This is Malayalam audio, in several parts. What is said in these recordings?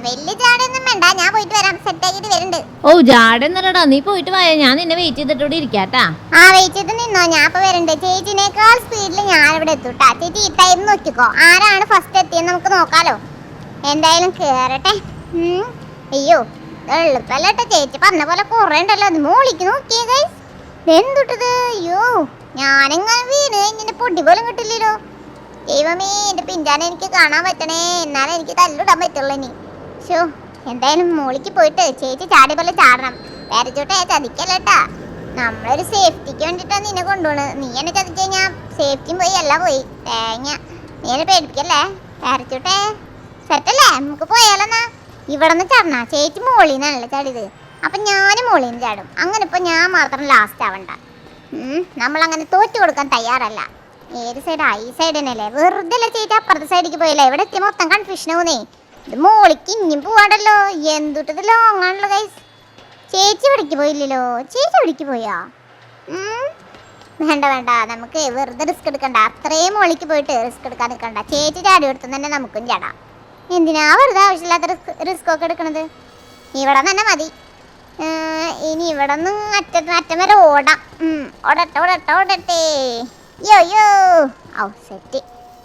വലിയ ചാടൊന്നും വേണ്ട, ഞാൻ പോയിട്ട് വരാം, സെറ്റ് ആക്കിട്ട് വരുന്നുണ്ട്. ഓ ജാടൊന്നല്ലടാ, നീ പോയിട്ട് പോയ, ഞാൻ നിന്നെ വെയിറ്റ് ചെയ്തിട്ടൂടെ ഇരിക്കാട്ടാ. ആ വെയിറ്റ് ചെയ്ത് നിന്നോ, ഞാൻ ഇപ്പൊ വരുന്നുണ്ട്. ചേച്ചിനേക്കാൾ സ്പീഡിൽ ഞാൻ ഇവിടെ എത്തൂട്ടാ. ചേച്ചി ഈ ടൈം നോക്കിക്കോ, ആരാണ് ഫസ്റ്റ് എത്തിയെന്ന് നമുക്ക് നോക്കാലോ. എന്തായാലും കേറട്ടെ. അയ്യോ എളുപ്പല്ലേട്ടോ, ചേച്ചി പറഞ്ഞ പോലെ കുറെ ഉണ്ടല്ലോ. അത് മോളിക്ക് നോക്കിയേ ഗൈസ്, എന്തുട്ടത്. അയ്യോ ഞാനെങ്ങനെ വീണ് കഴിഞ്ഞ പൊടി പോലും കിട്ടില്ലല്ലോ. ദൈവമേ, എന്റെ പിഞ്ചാനെ എനിക്ക് കാണാൻ പറ്റണേ, എന്നാലേ എനിക്ക് തല്ലിടാൻ പറ്റുള്ളൂ ഇനി. ഷോ എന്തായാലും മോളിക്ക് പോയിട്ട് ചേച്ചി ചാടി പോലെ ചാടണം. വരച്ചോട്ടെ, ചതിക്കല്ലേട്ടാ. നമ്മളൊരു സേഫ്റ്റിക്ക് വേണ്ടിയിട്ടാണ് നിന്നെ കൊണ്ടുപോകണത്. നീ എന്നെ ചതിച്ചു കഴിഞ്ഞാൽ സേഫ്റ്റിയും പോയി, എല്ലാം പോയി. തേങ്ങ, നീ എന്നെ പേടിപ്പിക്കല്ലേ. വരച്ചോട്ടെ, സെറ്റല്ലേ, നമുക്ക് പോയാലെന്നാ. ഇവിടെ നിന്ന് ചാടണ, ചേച്ചി മോളിൽ നിന്നാണല്ലേ ചാടിയത്, അപ്പം ഞാനും മോളിൽ നിന്ന് ചാടും. അങ്ങനെ ഇപ്പം ഞാൻ മാത്രം ലാസ്റ്റ് ആവണ്ട. നമ്മളങ്ങനെ തോറ്റു കൊടുക്കാൻ തയ്യാറല്ല. ഏത് സൈഡാ? ഈ സൈഡ് തന്നെയല്ലേ. വെറുതെ അല്ലേ ചേച്ചി അപ്പുറത്തെ സൈഡിലേക്ക് പോയില്ലേ. ഇവിടെ എത്തി മൊത്തം കൺഫ്യൂഷൻ ആവുന്നേ. ഇത് മോളിക്ക് ഇനിയും പോവാണ്ടല്ലോ. എന്തുട്ടത് ലോങ് ആണല്ലോ ഗൈസ്. ചേച്ചി ഇവിടേക്ക് പോയില്ലല്ലോ. ചേച്ചി ഇവിടേക്ക് പോയാ? വേണ്ട വേണ്ട, നമുക്ക് വെറുതെ റിസ്ക് എടുക്കണ്ട. അത്രയും മോളിക്ക് പോയിട്ട് റിസ്ക് എടുക്കാൻ നിൽക്കണ്ട. ചേച്ചി ചാടി എടുത്തു തന്നെ നമുക്കും ചാടാം. എന്തിനാ വെറുതെ ആവശ്യമില്ലാത്ത റിസ്ക് ഒക്കെ എടുക്കണത്. ഇവിടെ തന്നെ മതി. ഇനി ഇവിടെ നിന്ന് അറ്റം വരെ ഓടാം. ഓടട്ടെ. യോ യോ, ഔ സെറ്റ്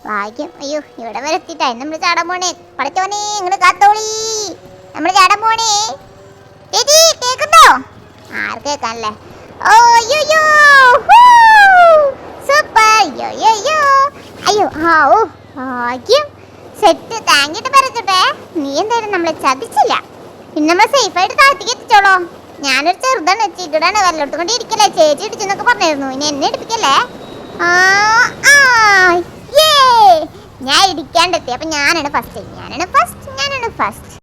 ഭാഗ്യം. അയ്യോ ഇവിടെ വരെ എത്തിയിട്ടായി നമ്മൾ ചാടാൻ പോണേ. പടച്ചോനെ ഇങ്ങോട്ട് കാത്തോളി, നമ്മൾ ചാടാൻ പോണേ. ചേച്ചി കേൾക്കുന്നോ? ആർക്ക് കേൾക്കാനല്ലേ. ഓ യോ സൂപ്പർ. യോ അയ്യോ ഓ ഭാഗ്യം. സെറ്റ്, താങ്കിട്ട് പറഞ്ഞോട്ടെ. നീ എന്തായാലും നമ്മളെ ചതിച്ചില്ല. പിന്നെ നമ്മൾ സേഫായിട്ട് താഴത്തേക്ക് എത്തിച്ചോളോ. ഞാനൊരു ചെറുതാണ്, ചികിടാണ്, വല്ലോടത്തും കൊണ്ട് ഇരിക്കല്ലേ. ചേച്ചി ഇടിച്ചെന്നൊക്കെ പറഞ്ഞിരുന്നു, ഇനി എന്നെ ഇടിപ്പിക്കല്ലേ. ഞാൻ ഇടിക്കാണ്ടെത്തി. അപ്പൊ ഞാനാണ് ഫസ്റ്റ്.